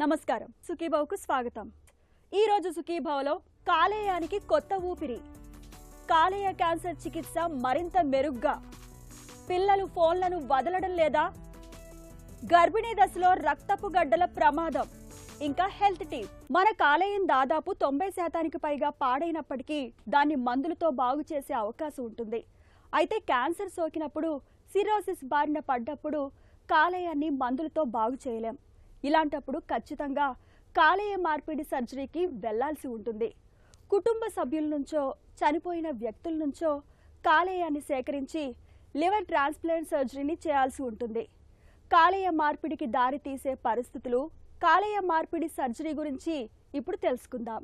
నమస్కారం సుఖీభావ్కు స్వాగతం. ఈ రోజు సుఖీభావ్లో కాలేయానికి కొత్త ఊపిరి. కాలేయ క్యాన్సర్ చికిత్స మరింత మెరుగ్గా. పిల్లలు ఫోన్లను వదలడం లేదా? గర్భిణీ దశలో రక్తపు గడ్డల ప్రమాదం. ఇంకా హెల్త్ టిప్. మన కాలేయం దాదాపు 90% పైగా పాడైనప్పటికీ దాన్ని మందులతో బాగు చేసే అవకాశం ఉంటుంది. అయితే క్యాన్సర్ సోకినప్పుడు, సిరోసిస్ బారిన పడ్డప్పుడు కాలేయాన్ని మందులతో బాగు చేయలేం. ఇలాంటప్పుడు ఖచ్చితంగా కాలేయ మార్పిడి సర్జరీకి వెళ్లాల్సి ఉంటుంది. కుటుంబ సభ్యుల నుంచో, చనిపోయిన వ్యక్తుల నుంచో కాలేయాన్ని సేకరించి లివర్ ట్రాన్స్ప్లాంట్ సర్జరీని చేయాల్సి ఉంటుంది. కాలేయ మార్పిడికి దారి తీసే పరిస్థితులు, కాలేయ మార్పిడి సర్జరీ గురించి ఇప్పుడు తెలుసుకుందాం.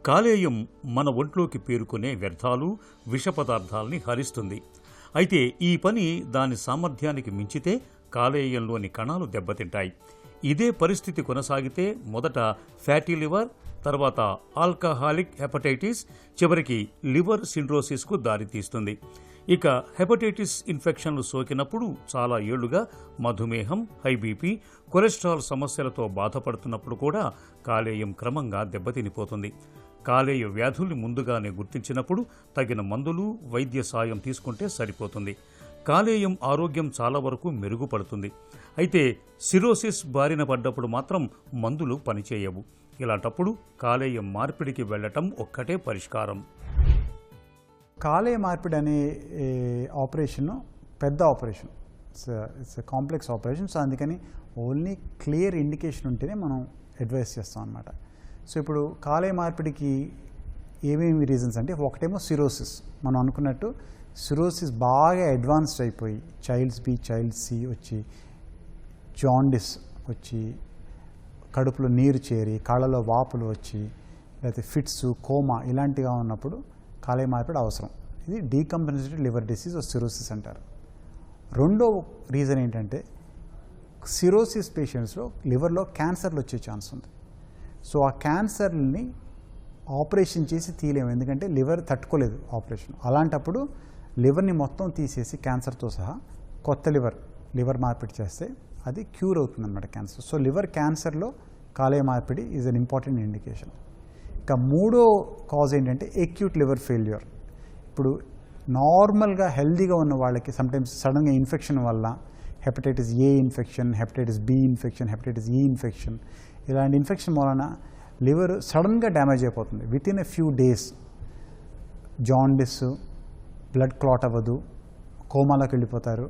కాలేయం మన ఒంట్లోకి పేరుకునే వ్యర్థాలు, విష పదార్థాలని హరిస్తుంది. అయితే ఈ పని దాని సామర్థ్యానికి మించితే కాలేయంలోని కణాలు దెబ్బతింటాయి. ఇదే పరిస్థితి కొనసాగితే మొదట ఫ్యాటీ లివర్, తర్వాత ఆల్కహాలిక్ హెపటైటిస్, చివరికి లివర్ సిన్రోసిస్కు దారితీస్తుంది. ఇక హెపటైటిస్ ఇన్ఫెక్షన్లు సోకినప్పుడు చాలా ఏళ్లుగా మధుమేహం, హై బీపీ, కొలెస్ట్రాల్ సమస్యలతో బాధపడుతున్నప్పుడు కూడా కాలేయం క్రమంగా దెబ్బతినిపోతుంది. కాలేయ వ్యాధుల్ని ముందుగానే గుర్తించినప్పుడు తగిన మందులు, వైద్య సాయం తీసుకుంటే సరిపోతుంది. కాలేయం ఆరోగ్యం చాలా వరకు మెరుగుపడుతుంది. అయితే సిరోసిస్ బారిన పడ్డప్పుడు మాత్రం మందులు పనిచేయవు. ఇలాంటప్పుడు కాలేయం మార్పిడికి వెళ్లటం ఒక్కటే పరిష్కారం. కాలేయ మార్పిడి అనే ఆపరేషన్ పెద్ద operation, it's complex operation. So అందుకని ఓన్లీ క్లియర్ ఇండికేషన్ ఉంటేనే మనం అడ్వైస్ చేస్తాం అన్నమాట. సో ఇప్పుడు కాలేయ మార్పిడికి ఏమేమి రీజన్స్ అంటే, ఒకటేమో సిరోసిస్. మనం అనుకున్నట్టు సిరోసిస్ బాగా అడ్వాన్స్డ్ అయిపోయి చైల్డ్స్ బి, చైల్డ్ సి వచ్చి, జాండిస్ వచ్చి, కడుపులో నీరు చేరి, కాళ్ళలో వాపులు వచ్చి, లేకపోతే ఫిట్స్, కోమా ఇలాంటిగా ఉన్నప్పుడు కాలేయ మార్పిడి అవసరం. ఇది డీకంపెన్సేటెడ్ లివర్ డిసీజ్ సిరోసిస్ అంటారు. రెండో రీజన్ ఏంటంటే, సిరోసిస్ పేషెంట్స్లో లివర్లో క్యాన్సర్లు వచ్చే ఛాన్స్ ఉంది. సో ఆ క్యాన్సర్ని ఆపరేషన్ చేసి తీయలేము, ఎందుకంటే లివర్ తట్టుకోలేదు ఆపరేషన్. అలాంటప్పుడు లివర్ని మొత్తం తీసేసి క్యాన్సర్తో సహా కొత్త లివర్ మార్పిడి చేస్తే అది క్యూర్ అవుతుంది అన్నమాట క్యాన్సర్. సో లివర్ క్యాన్సర్లో కాలేయ మార్పిడి ఈజ్ అన్ ఇంపార్టెంట్ ఇండికేషన్. ఇక మూడో కాజ్ ఏంటంటే ఎక్యూట్ లివర్ ఫెయిల్యూర్. ఇప్పుడు నార్మల్గా హెల్దీగా ఉన్న వాళ్ళకి సమ్టైమ్స్ సడన్గా ఇన్ఫెక్షన్ వల్ల hepatitis A infection, hepatitis B infection, hepatitis E infection, ఇలాంటి ఇన్ఫెక్షన్ వలన లివర్ సడన్గా డ్యామేజ్ అయిపోతుంది. Within a few days jaundice, blood clot అవ్వదు, కోమాలోకి వెళ్ళిపోతారు.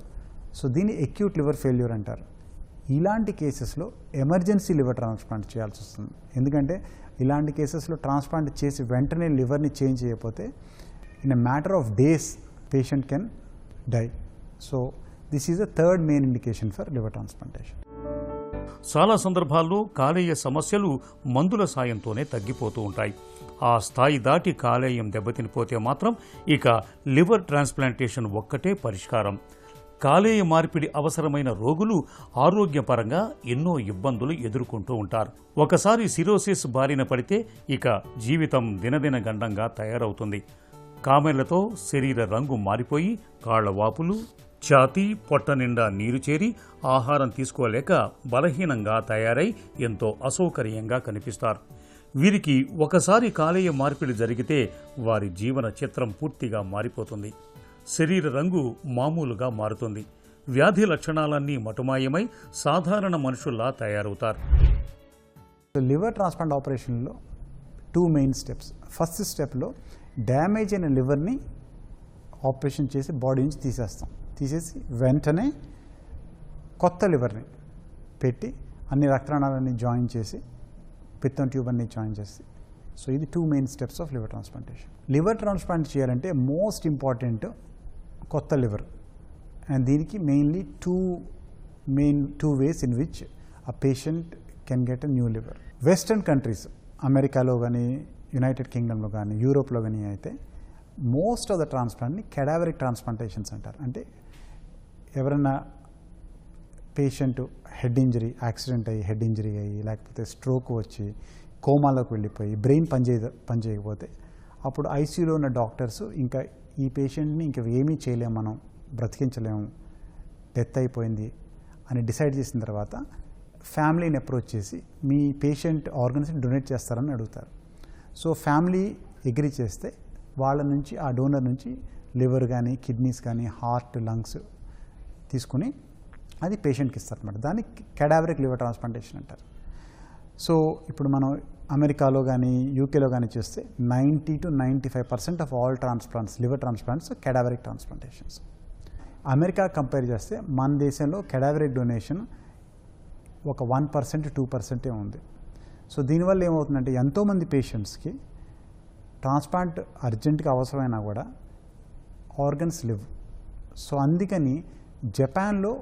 సో దీన్ని ఎక్యూట్ లివర్ ఫెయిల్యూర్ అంటారు. ఇలాంటి కేసెస్లో ఎమర్జెన్సీ లివర్ ట్రాన్స్ప్లాంట్ చేయాల్సి వస్తుంది. ఎందుకంటే ఇలాంటి కేసెస్లో ట్రాన్స్ప్లాంట్ చేసి వెంటనే లివర్ని చేంజ్ చేయకపోతే in a matter of days patient can die. So this is the third main indication for liver transplantation. చాలా సందర్భాల్లో కాలేయ సమస్యలు మందుల సాయంతోనే తగ్గిపోతూ ఉంటాయి. ఆ స్థాయి దాటి కాలేయం దెబ్బతినిపోతే మాత్రం ఇక లివర్ ట్రాన్స్ప్లాంటేషన్ ఒక్కటే పరిష్కారం. కాలేయ మార్పిడి అవసరమైన రోగులు ఆరోగ్యపరంగా ఎన్నో ఇబ్బందులు ఎదుర్కొంటూ ఉంటారు. ఒకసారి సిరోసిస్ బారిన పడితే ఇక జీవితం దినదిన గండంగా తయారవుతుంది. కామెర్లతో శరీర రంగు మారిపోయి కాళ్ల వాపులు, ఛాతీ, పొట్ట నిండా నీరు చేరి ఆహారం తీసుకోలేక బలహీనంగా తయారై ఎంతో అసౌకర్యంగా కనిపిస్తారు. వీరికి ఒకసారి కాలేయ మార్పిడి జరిగితే వారి జీవన చిత్రం పూర్తిగా మారిపోతుంది. శరీర రంగు మామూలుగా మారుతుంది. వ్యాధి లక్షణాలన్నీ మటుమాయమై సాధారణ మనుషుల్లా తయారవుతారు. లివర్ ట్రాన్స్ప్లాంట్ ఆపరేషన్లో 2 మెయిన్ స్టెప్స్. ఫస్ట్ స్టెప్లో డ్యామేజ్ అయిన లివర్ని ఆపరేషన్ చేసి బాడీ నుంచి తీసేసి వెంటనే కొత్త లివర్ని పెట్టి అన్ని రక్తనాళాలన్నీ జాయిన్ చేసి, పిత్తం ట్యూబ్ అన్ని జాయిన్ చేసి. సో ఇది 2 main steps of liver transplantation. Liver transplant చేయాలంటే మోస్ట్ ఇంపార్టెంట్ కొత్త లివర్. అండ్ దీనికి mainly two ways in which a patient can get a new liver. Western countries, అమెరికాలో కానీ, యునైటెడ్ కింగ్డమ్లో కానీ, యూరోప్లో కానీ అయితే మోస్ట్ ఆఫ్ ద ట్రాన్స్ప్లాంట్ని కెడావరిక్ ట్రాన్స్ప్లాంటేషన్స్ అంటారు. అంటే ఎవరైనా పేషెంట్ హెడ్ ఇంజరీ, యాక్సిడెంట్ అయ్యి హెడ్ ఇంజరీ అయ్యి, లేకపోతే స్ట్రోక్ వచ్చి కోమాలోకి వెళ్ళిపోయి బ్రెయిన్ పనిచేయకపోతే అప్పుడు ఐసీయూలో ఉన్న డాక్టర్స్ ఇంకా ఈ పేషెంట్ని ఇంకా ఏమీ చేయలేము, మనం బ్రతికించలేము, డెత్ అయిపోయింది అని డిసైడ్ చేసిన తర్వాత ఫ్యామిలీని అప్రోచ్ చేసి మీ పేషెంట్ ఆర్గన్స్ని డొనేట్ చేస్తారని అడుగుతారు. సో ఫ్యామిలీ అగ్రీ చేస్తే వాళ్ళ నుంచి, ఆ డోనర్ నుంచి లివర్ కానీ, కిడ్నీస్ కానీ, హార్ట్, లంగ్స్ తీసుకుని అది పేషెంట్కి ఇస్తారన్నమాట. దాన్ని కెడావరిక్ లివర్ ట్రాన్స్ప్లాంటేషన్ అంటారు. సో ఇప్పుడు మనం అమెరికాలో కానీ యూకేలో కానీ చూస్తే 90 to 95% of all transplants, liver transplants cadaveric transplantations. America compare చేస్తే మన దేశంలో కెడావరిక్ డొనేషన్ ఒక 1% 2% ఉంది. సో దీనివల్ల ఏమవుతుందంటే ఎంతోమంది పేషెంట్స్కి ట్రాన్స్ప్లాంట్ అర్జెంటుగా అవసరమైనా కూడా ఆర్గన్స్ లివ్. సో అందుకని జపాన్లో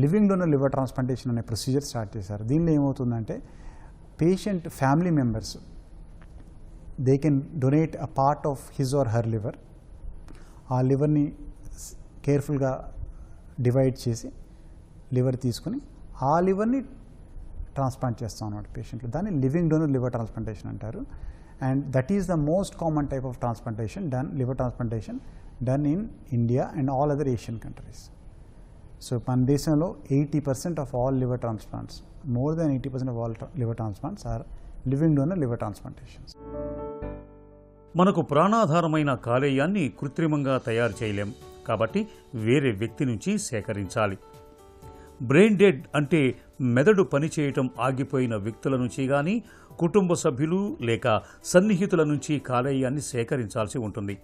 లివింగ్ డోనర్ లివర్ ట్రాన్స్ప్లాంటేషన్ అనే ప్రొసీజర్ స్టార్ట్ చేశారు. దీనిలో ఏమవుతుందంటే patient family members they can donate a part of his or her liver. ఆ లివర్ని కేర్ఫుల్గా డివైడ్ చేసి లివర్ తీసుకుని ఆ లివర్ని ట్రాన్స్ప్లాంట్ చేస్తాం అన్నమాట పేషెంట్లు. దాన్ని లివింగ్ డోనర్ లివర్ ట్రాన్స్ప్లాంటేషన్ అంటారు. And that is the most common type of transplantation done, liver transplantation done in India and all other Asian countries. So మన దేశంలో 80% of all liver transplants, more than 80% of all liver transplants are living donor liver transplantations. మనకు ప్రాణాధారమైన కాలేయాన్ని కృత్రిమంగా తయారు చేయలేం కాబట్టి వేరే వ్యక్తి నుంచి సేకరించాలి. బ్రెయిన్ డెడ్ అంటే మెదడు పనిచేయటం ఆగిపోయిన వ్యక్తుల నుంచి కానీ, కుటుంబ సభ్యులు లేక సన్నిహితుల నుంచి కాలేయాన్ని సేకరించాల్సి ఉంటుంది.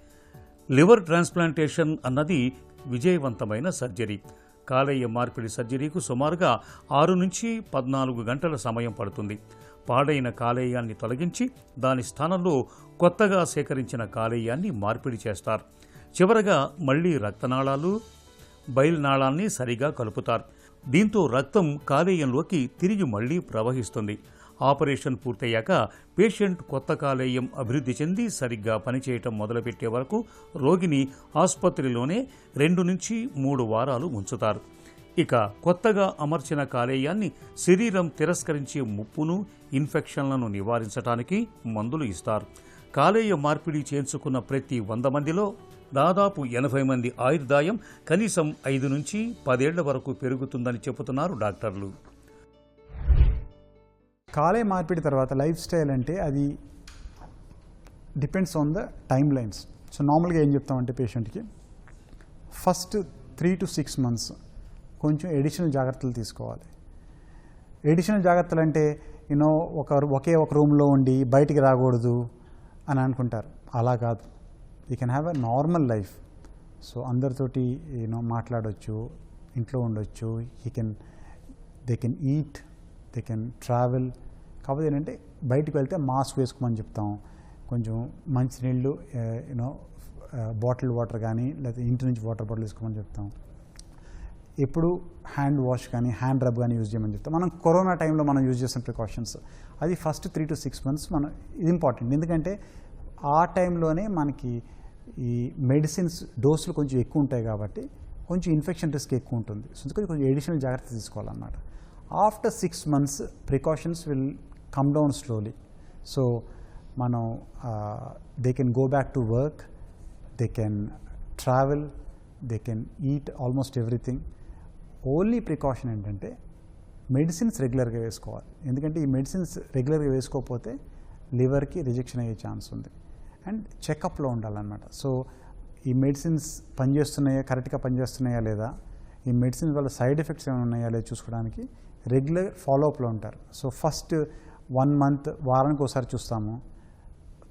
లివర్ ట్రాన్స్ప్లాంటేషన్ అన్నది విజయవంతమైన సర్జరీ. కాలేయ మార్పిడి సర్జరీకు సుమారుగా 6 నుంచి 14 గంటల సమయం పడుతుంది. పాడైన కాలేయాన్ని తొలగించి దాని స్థానంలో కొత్తగా సేకరించిన కాలేయాన్ని మార్పిడి చేస్తారు. చివరగా మళ్లీ రక్తనాళాలు, బయలునాళాన్ని సరిగా కలుపుతారు. దీంతో రక్తం కాలేయంలోకి తిరిగి మళ్లీ ప్రవహిస్తుంది. ఆపరేషన్ పూర్తయ్యాక పేషెంట్ కొత్త కాలేయం అభివృద్ధి చెంది సరిగ్గా పనిచేయటం మొదలుపెట్టే వరకు రోగిని ఆసుపత్రిలోనే 2 నుంచి 3 వారాలు ఉంచుతారు. ఇక కొత్తగా అమర్చిన కాలేయాన్ని శరీరం తిరస్కరించే ముప్పును, ఇన్ఫెక్షన్లను నివారించడానికి మందులు ఇస్తారు. కాలేయ మార్పిడి చేయించుకున్న ప్రతి 100 మందిలో దాదాపు 80 మంది ఆయుర్దాయం కనీసం 5 నుంచి 10 ఏళ్ల వరకు పెరుగుతుందని చెబుతున్నారు డాక్టర్లు. కాలేయ మార్పిడి తర్వాత లైఫ్ స్టైల్ అంటే అది depends on the time lines. So నార్మల్గా ఏం చెప్తామంటే పేషెంట్కి ఫస్ట్ 3 to 6 months కొంచెం ఎడిషనల్ జాగ్రత్తలు తీసుకోవాలి. ఎడిషనల్ జాగ్రత్తలు అంటే ఒకే ఒక రూమ్లో ఉండి బయటికి రాకూడదు అని అనుకుంటారు. అలా కాదు. You can have a normal life. So అందరితోటి మాట్లాడవచ్చు, ఇంట్లో ఉండొచ్చు, they can eat, they can travel. కాకపోతే ఏంటంటే బయటికి వెళ్తే మాస్క్ వేసుకోమని చెప్తాం. కొంచెం మంచినీళ్ళు, బాటిల్ వాటర్ కానీ లేకపోతే ఇంటి నుంచి వాటర్ బాటిల్ వేసుకోమని చెప్తాం. ఎప్పుడు హ్యాండ్ వాష్ కానీ హ్యాండ్ రబ్ కానీ యూజ్ చేయమని చెప్తాం. మనం కరోనా టైంలో మనం యూజ్ చేసిన ప్రికాషన్స్ అది ఫస్ట్ 3 to 6 months ఇది ఇంపార్టెంట్. ఎందుకంటే ఆ టైంలోనే మనకి ఈ మెడిసిన్స్ డోసులు కొంచెం ఎక్కువ ఉంటాయి కాబట్టి కొంచెం ఇన్ఫెక్షన్ రిస్క్ ఎక్కువ ఉంటుంది. సో అందుకని కొంచెం ఎడిషనల్ జాగ్రత్త తీసుకోవాలన్నమాట. After 6 months precautions will come down slowly. So మనం they can go back to work, they can travel, they can eat almost everything. Only precaution ఏంటంటే మెడిసిన్స్ రెగ్యులర్గా వేసుకోవాలి. ఎందుకంటే ఈ మెడిసిన్స్ రెగ్యులర్గా వేసుకోకపోతే లివర్కి రిజెక్షన్ అయ్యే ఛాన్స్ ఉంది. అండ్ చెకప్లో ఉండాలన్నమాట. సో ఈ మెడిసిన్స్ పనిచేస్తున్నాయా, కరెక్ట్గా పనిచేస్తున్నాయా లేదా, ఈ మెడిసిన్స్ వల్ల సైడ్ ఎఫెక్ట్స్ ఏమైనా ఉన్నాయా లేదా చూసుకోవడానికి రెగ్యులర్ ఫాలోఅప్లో ఉంటారు. సో ఫస్ట్ 1 month వారానికి ఒకసారి చూస్తాము,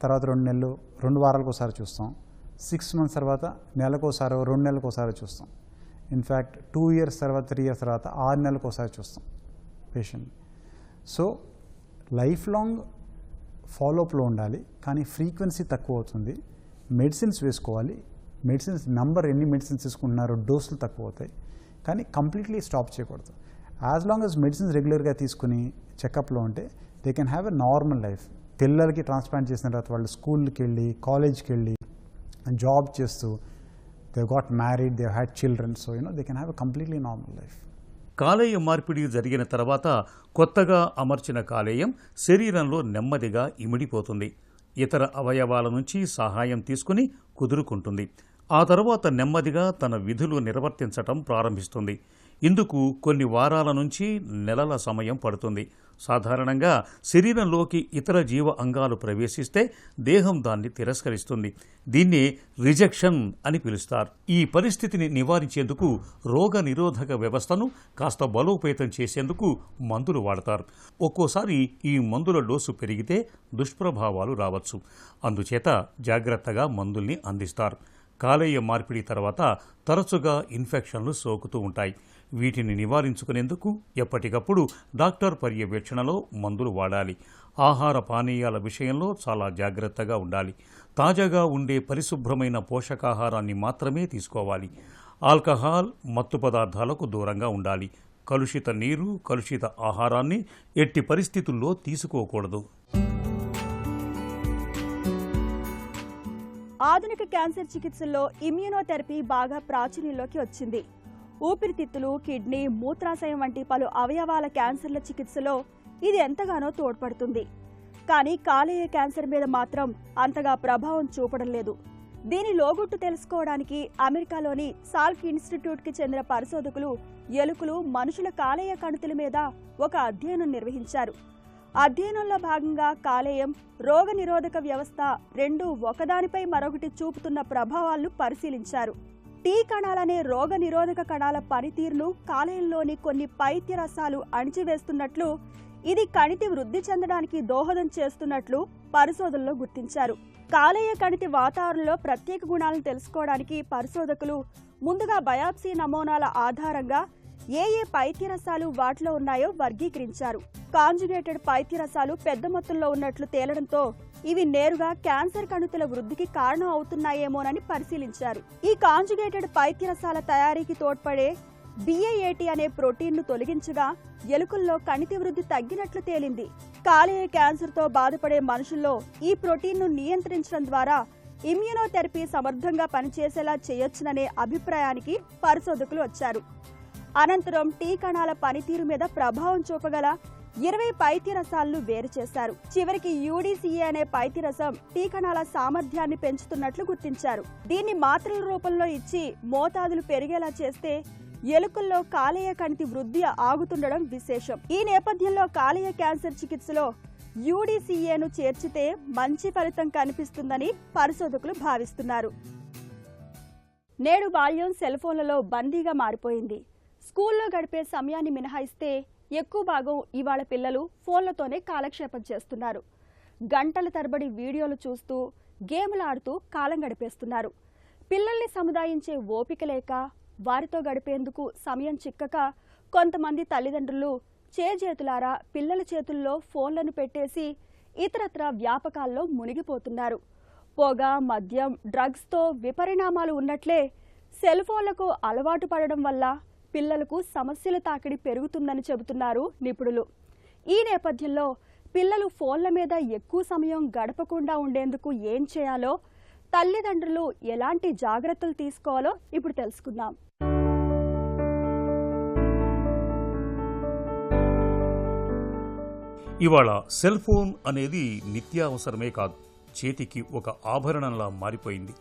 తర్వాత 2 నెలలు 2 వారాలకు ఒకసారి చూస్తాం, 6 months తర్వాత నెలకోసారో 2 నెలలకు ఒకసారి చూస్తాం. ఇన్ఫ్యాక్ట్ 2 years తర్వాత 3 years తర్వాత 6 నెలలకు ఒకసారి చూస్తాం పేషెంట్. సో లైఫ్ లాంగ్ ఫాలోఅప్లో ఉండాలి, కానీ ఫ్రీక్వెన్సీ తక్కువ అవుతుంది. మెడిసిన్స్ వేసుకోవాలి, మెడిసిన్స్ ఎన్ని మెడిసిన్స్ తీసుకుంటున్నారో డోసులు తక్కువ అవుతాయి, కానీ కంప్లీట్లీ స్టాప్ చేయకూడదు. యాజ్ లాంగ్ యాజ్ మెడిసిన్స్ రెగ్యులర్గా తీసుకుని చెకప్లో ఉంటే they can have a normal life. పిల్లలకి ట్రాన్స్ప్లాంట్ చేసిన తర్వాత వాళ్ళు స్కూల్కి వెళ్ళి, కాలేజ్కి వెళ్ళి, జాబ్ చేస్తూ, they got married, they had children. So they can have a completely normal life. కాలేయ మార్పిడి జరిగిన తర్వాత కొత్తగా అమర్చిన కాలేయం శరీరంలో నెమ్మదిగా ఇమిడిపోతుంది. ఇతర అవయవాల నుంచి సహాయం తీసుకుని కుదురుకుంటుంది. ఆ తర్వాత నెమ్మదిగా తన విధులు నిర్వర్తించటం ప్రారంభిస్తుంది. ఇందుకు కొన్ని వారాల నుంచి నెలల సమయం పడుతుంది. సాధారణంగా శరీరంలోకి ఇతర జీవ అంగాలు ప్రవేశిస్తే దేహం దాన్ని తిరస్కరిస్తుంది. దీన్ని రిజెక్షన్ అని పిలుస్తారు. ఈ పరిస్థితిని నివారించేందుకు రోగ నిరోధక వ్యవస్థను కాస్త బలోపేతం చేసేందుకు మందులు వాడతారు. ఒక్కోసారి ఈ మందుల డోసు పెరిగితే దుష్ప్రభావాలు రావచ్చు. అందుచేత జాగ్రత్తగా మందుల్ని అందిస్తారు. కాలేయ మార్పిడి తర్వాత తరచుగా ఇన్ఫెక్షన్లు సోకుతూ ఉంటాయి. వీటిని నివారించుకునేందుకు ఎప్పటికప్పుడు డాక్టర్ పర్యవేక్షణలో మందులు వాడాలి. ఆహార పానీయాల విషయంలో చాలా జాగ్రత్తగా ఉండాలి. తాజాగా ఉండే పరిశుభ్రమైన పోషకాహారాన్ని మాత్రమే తీసుకోవాలి. ఆల్కహాల్, మత్తు పదార్థాలకు దూరంగా ఉండాలి. కలుషిత నీరు, కలుషిత ఆహారాన్ని ఎట్టి పరిస్థితుల్లో తీసుకోకూడదు. ఆధునిక క్యాన్సర్ చికిత్సల్లో ఇమ్యూనోథెరపీ బాగా ప్రాచుర్యంలోకి వచ్చింది. ఊపిరితిత్తులు, కిడ్నీ, మూత్రాశయం వంటి పలు అవయవాల క్యాన్సర్ల చికిత్సలో ఇది ఎంతగానో తోడ్పడుతుంది. కానీ కాలేయ క్యాన్సర్ మీద మాత్రం అంతగా ప్రభావం చూపడం లేదు. దీని లోగుట్టు తెలుసుకోవడానికి అమెరికాలోని సాల్క్ ఇన్స్టిట్యూట్కి చెందిన పరిశోధకులు ఎలుకలు, మనుషుల కాలేయ కణుతుల మీద ఒక అధ్యయనం నిర్వహించారు. అధ్యయనంలో భాగంగా కాలేయం, రోగ నిరోధక వ్యవస్థ రెండూ ఒకదానిపై మరొకటి చూపుతున్న ప్రభావాలను పరిశీలించారు. టీ కణాలనే రోగ నిరోధక కణాల పనితీరును కాలేయంలోని కొన్ని పైత్య రసాలు అణిచివేస్తున్నట్లు, ఇది కణితి వృద్ధి చెందడానికి దోహదం చేస్తున్నట్లు పరిశోధనలో గుర్తించారు. కాలేయ కణితి వాతావరణంలో ప్రత్యేక గుణాలను తెలుసుకోవడానికి పరిశోధకులు ముందుగా బయాప్సీ నమూనాల ఆధారంగా ఏ పైత్యరసాలు వాటిలో ఉన్నాయో వర్గీకరించారు. కాంజుగేటెడ్ పైత్యరసాలు పెద్ద మొత్తంలో ఉన్నట్లు తేలడంతో ఇవి నేరుగా క్యాన్సర్ కణుతుల వృద్ధికి కారణం అవుతున్నాయేమోనని పరిశీలించారు. ఈ కాంజుగేటెడ్ పైత్యరసాల తయారీకి తోడ్పడే BAAT అనే ప్రోటీన్ను తొలగించగా ఎలుకల్లో కణితి వృద్ధి తగ్గినట్లు తేలింది. కాలేయ క్యాన్సర్తో బాధపడే మనుషుల్లో ఈ ప్రోటీన్ను నియంత్రించడం ద్వారా ఇమ్యూనోథెరపీ సమర్థంగా పనిచేసేలా చేయొచ్చుననే అభిప్రాయానికి పరిశోధకులు వచ్చారు. అనంతరం టీ కణాల పనితీరు మీద ప్రభావం చూపగల 20 పైత్యరసాలను వేరు చేశారు. చివరికి UDCA అనే పైత్యరసం టీ కణాల సామర్థ్యాన్ని పెంచుతున్నట్లు గుర్తించారు. దీన్ని మాత్రల రూపంలో ఇచ్చి మోతాదులు పెరిగేలా చేస్తే ఎలుకల్లో కాలేయ కణితి వృద్ధి ఆగుతుండడం విశేషం. ఈ నేపథ్యంలో కాలేయ క్యాన్సర్ చికిత్సలో UDCAను చేర్చితే మంచి ఫలితం కనిపిస్తుందని పరిశోధకులు భావిస్తున్నారు. నేడు బాల్యం సెల్ ఫోన్లలో బందీగా మారిపోయింది. స్కూల్లో గడిపే సమయాన్ని మినహాయిస్తే ఎక్కువ భాగం ఇవాళ పిల్లలు ఫోన్లతోనే కాలక్షేపం చేస్తున్నారు. గంటల తరబడి వీడియోలు చూస్తూ, గేములు ఆడుతూ కాలం గడిపేస్తున్నారు. పిల్లల్ని సముదాయించే ఓపిక లేక, వారితో గడిపేందుకు సమయం చిక్కక కొంతమంది తల్లిదండ్రులు చేజేతులారా పిల్లల చేతుల్లో ఫోన్లను పెట్టేసి ఇతరత్ర వ్యాపకాల్లో మునిగిపోతున్నారు. పొగ, మద్యం, డ్రగ్స్తో విపరిణామాలు ఉన్నట్లే సెల్ ఫోన్లకు అలవాటు పడడం వల్ల పిల్లలకు సమస్యల తాకిడి పెరుగుతుందని చెబుతున్నారు నిపుణులు. ఈ నేపథ్యంలో పిల్లలు ఫోన్ల మీద ఎక్కువ సమయం గడపకుండా ఉండేందుకు ఏం చేయాలో, తల్లిదండ్రులు ఎలాంటి జాగ్రత్తలు తీసుకోవాలో ఇప్పుడు తెలుసుకుందాం. ఇవాళ సెల్ ఫోన్ అనేది నిత్యావసరమే కాదు, చేతికి ఒక ఆభరణంలా మారిపోయింది.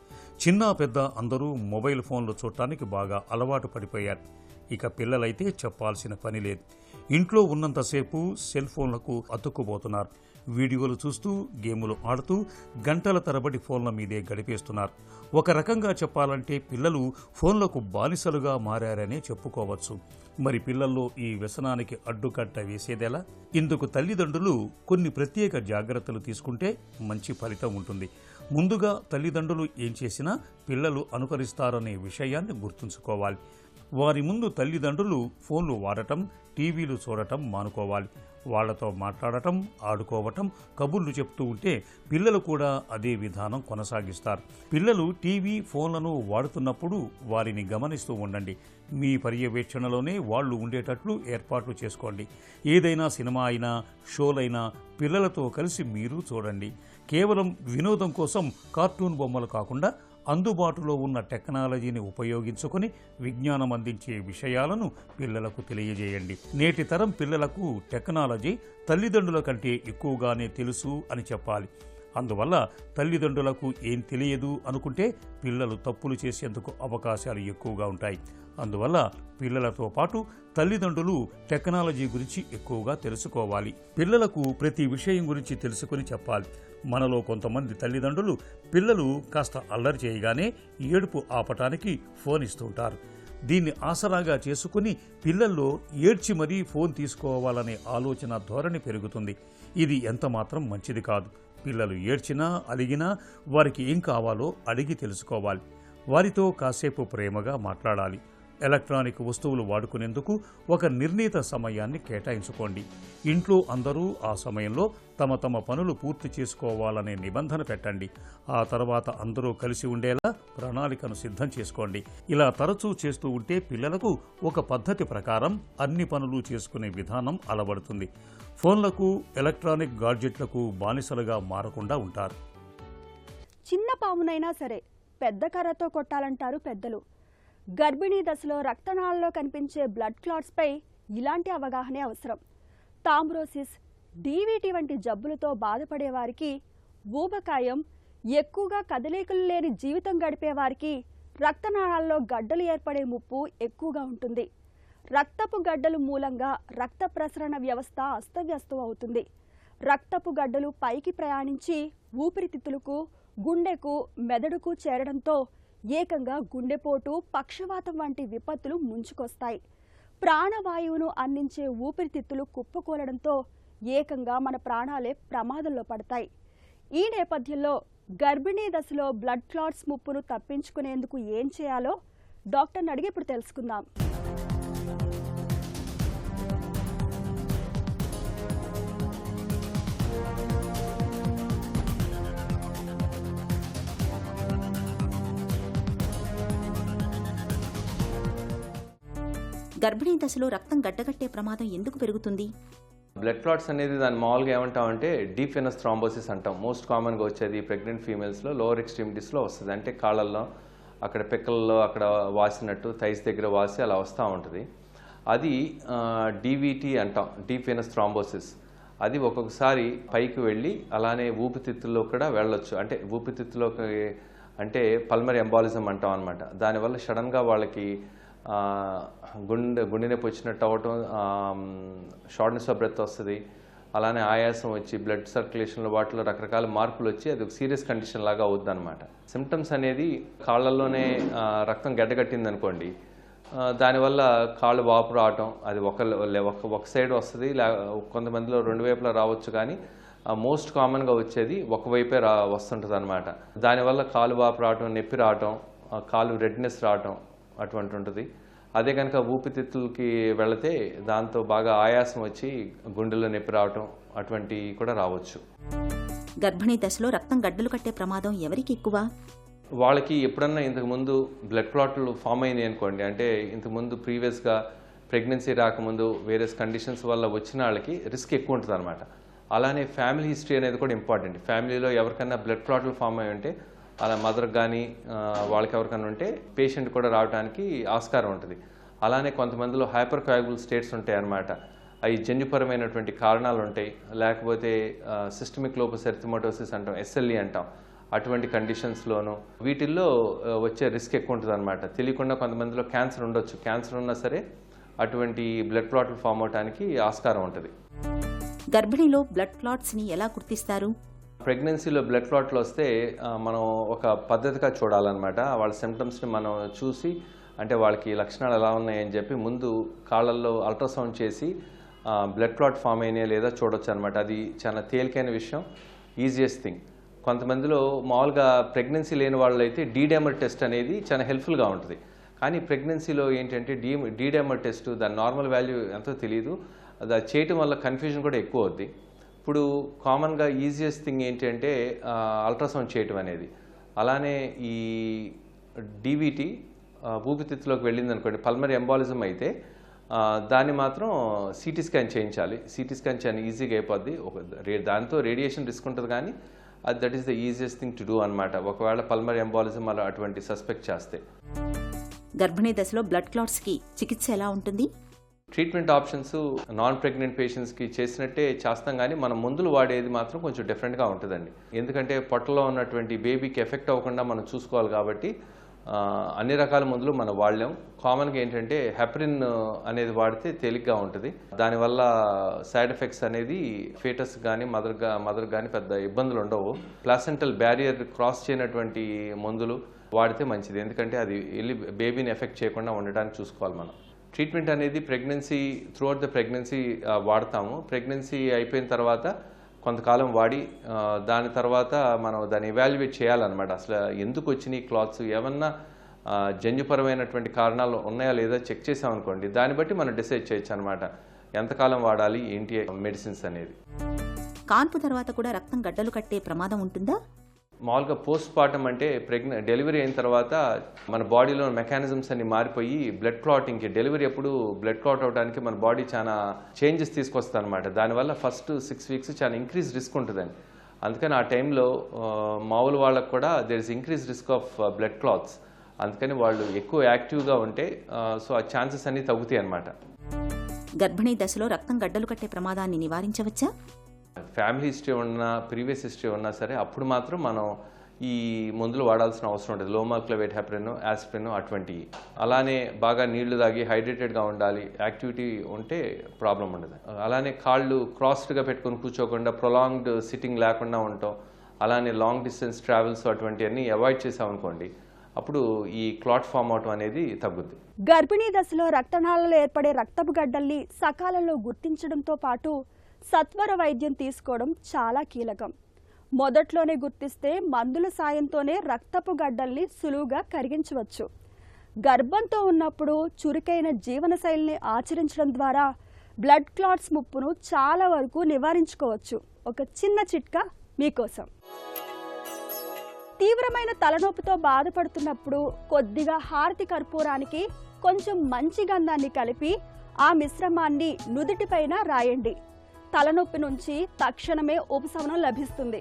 చిన్న పెద్ద అందరూ మొబైల్ ఫోన్లు చూడటానికి బాగా అలవాటు పడిపోయారు. ఇక పిల్లలైతే చెప్పాల్సిన పని లేదు. ఇంట్లో ఉన్నంతసేపు సెల్ ఫోన్లకు అతుక్కుపోతున్నారు. వీడియోలు చూస్తూ, గేములు ఆడుతూ గంటల తరబడి ఫోన్ల మీదే గడిపేస్తున్నారు. ఒక రకంగా చెప్పాలంటే పిల్లలు ఫోన్లకు బానిసలుగా మారారనే చెప్పుకోవచ్చు. మరి పిల్లల్లో ఈ వ్యసనానికి అడ్డుకట్ట వేసేదెలా? ఇందుకు తల్లిదండ్రులు కొన్ని ప్రత్యేక జాగ్రత్తలు తీసుకుంటే మంచి ఫలితం ఉంటుంది. ముందుగా తల్లిదండ్రులు ఏం చేసినా పిల్లలు అనుకరిస్తారనే విషయాన్ని గుర్తుంచుకోవాలి. వారి ముందు తల్లిదండ్రులు ఫోన్లు వాడటం, టీవీలు చూడటం మానుకోవాలి. వాళ్లతో మాట్లాడటం, ఆడుకోవటం, కబుర్లు చెప్తూ ఉంటే పిల్లలు కూడా అదే విధానం కొనసాగిస్తారు. పిల్లలు టీవీ, ఫోన్లను వాడుతున్నప్పుడు వారిని గమనిస్తూ ఉండండి. మీ పర్యవేక్షణలోనే వాళ్ళు ఉండేటట్లు ఏర్పాట్లు చేసుకోండి. ఏదైనా సినిమా అయినా, షోలైనా పిల్లలతో కలిసి మీరు చూడండి. కేవలం వినోదం కోసం కార్టూన్ బొమ్మలు కాకుండా అందుబాటులో ఉన్న టెక్నాలజీని ఉపయోగించుకొని విజ్ఞానం అందించే విషయాలను పిల్లలకు తెలియజేయండి. నేటి తరం పిల్లలకు టెక్నాలజీ తల్లిదండ్రుల కంటే ఎక్కువగానే తెలుసు అని చెప్పాలి. అందువల్ల తల్లిదండ్రులకు ఏం తెలియదు అనుకుంటే పిల్లలు తప్పులు చేసేందుకు అవకాశాలు ఎక్కువగా ఉంటాయి. అందువల్ల పిల్లలతో పాటు తల్లిదండ్రులు టెక్నాలజీ గురించి ఎక్కువగా తెలుసుకోవాలి. పిల్లలకు ప్రతి విషయం గురించి తెలుసుకుని చెప్పాలి. మనలో కొంతమంది తల్లిదండ్రులు పిల్లలు కాస్త అల్లరి చేయగానే ఏడుపు ఆపటానికి ఫోన్ ఇస్తుంటారు. దీన్ని ఆసరాగా చేసుకుని పిల్లల్లో ఏడ్చి మరీ ఫోన్ తీసుకోవాలనే ఆలోచన ధోరణి పెరుగుతుంది. ఇది ఎంతమాత్రం మంచిది కాదు. పిల్లలు ఏడ్చినా అలిగినా వారికి ఏం కావాలో అడిగి తెలుసుకోవాలి. వారితో కాసేపు ప్రేమగా మాట్లాడాలి. ఎలక్ట్రానిక్ వస్తువులు వాడుకునేందుకు ఒక నిర్ణీత సమయాన్ని కేటాయించుకోండి. ఇంట్లో అందరూ ఆ సమయంలో తమ తమ పనులు పూర్తి చేసుకోవాలనే నిబంధన పెట్టండి. ఆ తర్వాత అందరూ కలిసి ఉండేలా ప్రణాళికను సిద్ధం చేసుకోండి. ఇలా తరచూ చేస్తూ ఉంటే పిల్లలకు ఒక పద్ధతి ప్రకారం అన్ని పనులు చేసుకునే విధానం అలవడుతుంది. ఫోన్లకు, ఎలక్ట్రానిక్ గాడ్జెట్లకు బానిసలుగా మారకుండా ఉంటారు. చిన్న పామునైనా సరే పెద్ద కర్రతో కొట్టాలంటారు పెద్దలు. గర్భిణీ దశలో రక్తనాళాల్లో కనిపించే బ్లడ్ క్లాట్స్పై ఇలాంటి అవగాహనే అవసరం. థ్రాంబోసిస్, డీవీటీ వంటి జబ్బులతో బాధపడే వారికి, ఊబకాయం, ఎక్కువగా కదలికలు లేని జీవితం గడిపే వారికి రక్తనాళాల్లో గడ్డలు ఏర్పడే ముప్పు ఎక్కువగా ఉంటుంది. రక్తపు గడ్డలు మూలంగా రక్త ప్రసరణ వ్యవస్థ అస్తవ్యస్తం అవుతుంది. రక్తపు గడ్డలు పైకి ప్రయాణించి ఊపిరితిత్తులకు, గుండెకు, మెదడుకు చేరడంతో ఏకంగా గుండెపోటు, పక్షవాతం వంటి విపత్తులు ముంచుకొస్తాయి. ప్రాణవాయువును అందించే ఊపిరితిత్తులు కుప్పకూలడంతో ఏకంగా మన ప్రాణాలే ప్రమాదంలో పడతాయి. ఈ నేపథ్యంలో గర్భిణీ దశలో బ్లడ్ క్లాట్స్ ముప్పును తప్పించుకునేందుకు ఏం చేయాలో డాక్టర్ని అడిగి ఇప్పుడు తెలుసుకుందాం. గర్భిణీ దశలో రక్తం గడ్డగట్టే ప్రమాదం ఎందుకు పెరుగుతుంది? బ్లడ్ క్లాట్స్ అనేది దాని మామూలుగా ఏమంటామంటే డీప్ వెనస్ థ్రాంబోసిస్ అంటాం. మోస్ట్ కామన్గా వచ్చేది ప్రెగ్నెంట్ ఫీమేల్స్లో లోవర్ ఎక్స్ట్రీమిటీస్లో వస్తుంది. అంటే కాళ్ళల్లో, అక్కడ పిక్కల్లో అక్కడ వాసినట్టు, థైస్ దగ్గర వాసి అలా వస్తూ ఉంటుంది. అది డీవీటీ అంటాం, డీప్ వెనస్ థ్రాంబోసిస్. అది ఒక్కొక్కసారి పైకి వెళ్ళి అలానే ఊపిరితిత్తుల్లో కూడా వెళ్ళొచ్చు. అంటే ఊపిరితిత్తులోకి అంటే పల్మరీ ఎంబాలిజం అంటాం అనమాట. దానివల్ల సడన్గా వాళ్ళకి గుండె నొప్పి వచ్చినట్టు అవ్వటం, షార్ట్నెస్ ఆఫ్ బ్రెత్ వస్తుంది. అలానే ఆయాసం వచ్చి బ్లడ్ సర్క్యులేషన్లో వాటిలో రకరకాల మార్పులు వచ్చి అది ఒక సీరియస్ కండిషన్ లాగా అవుద్ది అనమాట. సిమ్టమ్స్ అనేది కాళ్ళల్లోనే రక్తం గడ్డగట్టింది అనుకోండి, దానివల్ల కాళ్ళు వాపు రావటం, అది ఒక సైడ్ వస్తుంది, కొంతమందిలో రెండు వైపులా రావచ్చు. కానీ మోస్ట్ కామన్గా వచ్చేది ఒకవైపే వస్తుంటుంది అనమాట. దానివల్ల కాలు వాపు రావటం, నొప్పి రావటం, కాలు రెడ్నెస్ రావటం అటువంటి ఉంటుంది. అదే కనుక ఊపిరితిత్తులకి వెళితే దాంతో బాగా ఆయాసం వచ్చి గుండెల్లో నొప్పి రావటం అటువంటివి కూడా రావచ్చు. గర్భిణీ దశలో రక్తం గడ్డలు కట్టే ప్రమాదం ఎవరికి ఎక్కువ? వాళ్ళకి ఎప్పుడన్నా ఇంతకుముందు బ్లడ్ క్లాట్లు ఫామ్ అయినాయి అనుకోండి, అంటే ఇంతకుముందు ప్రీవియస్గా ప్రెగ్నెన్సీ రాకముందు వేరియస్ కండిషన్స్ వల్ల వచ్చిన వాళ్ళకి రిస్క్ ఎక్కువ ఉంటుంది అనమాట. అలానే ఫ్యామిలీ హిస్టరీ అనేది కూడా ఇంపార్టెంట్. ఫ్యామిలీలో ఎవరికైనా బ్లడ్ క్లాట్లు ఫామ్ అయి ఉంటే, అలా మదర్కి కానీ వాళ్ళకి ఎవరికైనా ఉంటే పేషెంట్ కూడా రావడానికి ఆస్కారం ఉంటుంది. అలానే కొంతమందిలో హైపర్ కోయాగుల్ స్టేట్స్ ఉంటాయి అన్నమాట. అవి జన్యుపరమైనటువంటి కారణాలు ఉంటాయి. లేకపోతే సిస్టమిక్ లోపస్ ఎరిథమెటోసిస్ అంటాం, SLE అంటాం. అటువంటి కండిషన్స్లోనూ వీటిల్లో వచ్చే రిస్క్ ఎక్కువ ఉంటుంది అనమాట. తెలియకుండా కొంతమందిలో క్యాన్సర్ ఉండొచ్చు. క్యాన్సర్ ఉన్నా సరే అటువంటి బ్లడ్ క్లాట్లు ఫామ్ అవడానికి ఆస్కారం ఉంటుంది. గర్భిణీలో బ్లడ్ క్లాట్స్ని ఎలా గుర్తిస్తారు? ప్రెగ్నెన్సీలో బ్లడ్ క్లాట్లు వస్తే మనం ఒక పద్ధతిగా చూడాలన్నమాట. వాళ్ళ సిమ్టమ్స్ని మనం చూసి, అంటే వాళ్ళకి లక్షణాలు ఎలా ఉన్నాయని చెప్పి ముందు కాళ్ళల్లో అల్ట్రాసౌండ్ చేసి బ్లడ్ క్లాట్ ఫామ్ అయినా లేదా చూడొచ్చు అనమాట. అది చాలా తేలికైన విషయం, ఈజియెస్ట్ థింగ్. కొంతమందిలో మామూలుగా ప్రెగ్నెన్సీ లేని వాళ్ళు అయితే డీడైమర్ టెస్ట్ అనేది చాలా హెల్ప్ఫుల్గా ఉంటుంది. కానీ ప్రెగ్నెన్సీలో ఏంటంటే డీడైమర్ టెస్ట్ దాని నార్మల్ వాల్యూ ఎంతో తెలియదు. అది చేయటం వల్ల కన్ఫ్యూజన్ కూడా ఎక్కువ అవుద్ది. ఇప్పుడు కామన్గా ఈజియెస్ట్ థింగ్ ఏంటంటే అల్ట్రాసౌండ్ చేయటం అనేది. అలానే ఈ డీవీటీ ఊపిరితిత్తులోకి వెళ్ళింది అనుకోండి, పల్మరీ ఎంబాలిజం అయితే దాన్ని మాత్రం సిటీ స్కాన్ చేయించాలి. సిటీ స్కాన్ చాలా ఈజీగా అయిపోద్ది. దాంతో రేడియేషన్ రిస్క్ ఉంటుంది, కానీ that is the easiest thing to do అనమాట. ఒకవేళ పల్మరీ ఎంబాలిజం అలా అటువంటి సస్పెక్ట్ చేస్తే. గర్భిణీ దశలో బ్లడ్ క్లాట్స్కి చికిత్స ఎలా ఉంటుంది? ట్రీట్మెంట్ ఆప్షన్స్ నాన్ ప్రెగ్నెంట్ పేషెంట్స్కి చేసినట్టే చేస్తాం, కానీ మనం మందులు వాడేది మాత్రం కొంచెం డిఫరెంట్గా ఉంటుందండి. ఎందుకంటే పొట్టలో ఉన్నటువంటి బేబీకి ఎఫెక్ట్ అవ్వకుండా మనం చూసుకోవాలి కాబట్టి అన్ని రకాల మందులు మనం వాడలేం. కామన్గా ఏంటంటే హెపరిన్ అనేది వాడితే తేలిగ్గా ఉంటుంది. దానివల్ల సైడ్ ఎఫెక్ట్స్ అనేది ఫీటస్ కానీ మదర్ కానీ పెద్ద ఇబ్బందులు ఉండవు. ప్లాసెంటల్ బ్యారియర్ క్రాస్ చేయనటువంటి మందులు వాడితే మంచిది, ఎందుకంటే అది వెళ్ళి బేబీని ఎఫెక్ట్ చేయకుండా ఉండడానికి చూసుకోవాలి మనం. ట్రీట్మెంట్ అనేది ప్రెగ్నెన్సీ త్రూఅవుట్ ద ప్రెగ్నెన్సీ వాడతాము. ప్రెగ్నెన్సీ అయిపోయిన తర్వాత కొంతకాలం వాడి దాని తర్వాత మనం దాన్ని ఎవాల్యుయేట్ చేయాలన్నమాట. అసలు ఎందుకు వచ్చినాయి క్లాత్స్, ఏమన్నా జన్యుపరమైనటువంటి కారణాలు ఉన్నాయా లేదా చెక్ చేసామనుకోండి, దాన్ని బట్టి మనం డిసైడ్ చేయొచ్చు అనమాట ఎంతకాలం వాడాలి ఏంటి మెడిసిన్స్ అనేది. కాన్పు తర్వాత కూడా రక్తం గడ్డలు కట్టే ప్రమాదం ఉంటుందా? మామూలుగా పోస్ట్ పార్టం అంటే డెలివరీ అయిన తర్వాత మన బాడీలో మెకానిజమ్స్ అన్ని మారిపోయి బ్లడ్ క్లాటింగ్కి, డెలివరీ ఎప్పుడు బ్లడ్ క్లాట్ అవడానికి మన బాడీ చాలా చేంజెస్ తీసుకొస్తుంది అనమాట. దానివల్ల ఫస్ట్ 6 వీక్స్ చాలా ఇంక్రీజ్ రిస్క్ ఉంటుందండి. అందుకని ఆ టైంలో మామూలు వాళ్ళకు కూడా there is increase risk of blood clots. అందుకని వాళ్ళు ఎక్కువ యాక్టివ్గా ఉంటే సో ఆ ఛాన్సెస్ అన్నీ తగ్గుతాయి అన్నమాట. గర్భిణీ దశలో రక్తం గడ్డలు కట్టే ప్రమాదాన్ని నివారించవచ్చా? ఫ్యామిలీ హిస్టరీ ఉన్నా ప్రీవియస్ హిస్టరీ ఉన్నా సరే అప్పుడు మాత్రం మనం ఈ మందులు వాడాల్సిన అవసరం ఉంటుంది. లో మాలిక్యులర్ హెపరిన్, ఆస్పిరిన్ అటువంటివి. అలానే బాగా నీళ్లు తాగి హైడ్రేటెడ్గా ఉండాలి, యాక్టివిటీ ఉంటే ప్రాబ్లం ఉండదు. అలానే కాళ్ళు క్రాస్డ్గా పెట్టుకొని కూర్చోకుండా ప్రొలాంగ్డ్ సిట్టింగ్ లేకుండా ఉండటం, అలానే లాంగ్ డిస్టెన్స్ ట్రావెల్స్ అటువంటివన్నీ అవాయిడ్ చేసామనుకోండి, అప్పుడు ఈ క్లాట్ ఫామ్ అవటం అనేది తగ్గుద్ది. గర్భిణీ దశలో రక్తనాళాలలో ఏర్పడే రక్తపు గడ్డల్ని సకాలంలో గుర్తించడంతో పాటు సత్వర వైద్యం తీసుకోవడం చాలా కీలకం. మొదట్లోనే గుర్తిస్తే మందుల సాయంతోనే రక్తపు గడ్డల్ని సులువుగా కరిగించవచ్చు. గర్భంతో ఉన్నప్పుడు చురుకైన జీవనశైలిని ఆచరించడం ద్వారా బ్లడ్ క్లాట్స్ ముప్పును చాలా వరకు నివారించుకోవచ్చు. ఒక చిన్న చిట్కా మీకోసం. తీవ్రమైన తలనొప్పితో బాధపడుతున్నప్పుడు కొద్దిగా హారతి కర్పూరానికి కొంచెం మంచి గంధాన్ని కలిపి ఆ మిశ్రమాన్ని నుదిటిపైన రాయండి. తలనొప్పి నుంచి తక్షణమే ఉపశమనం లభిస్తుంది.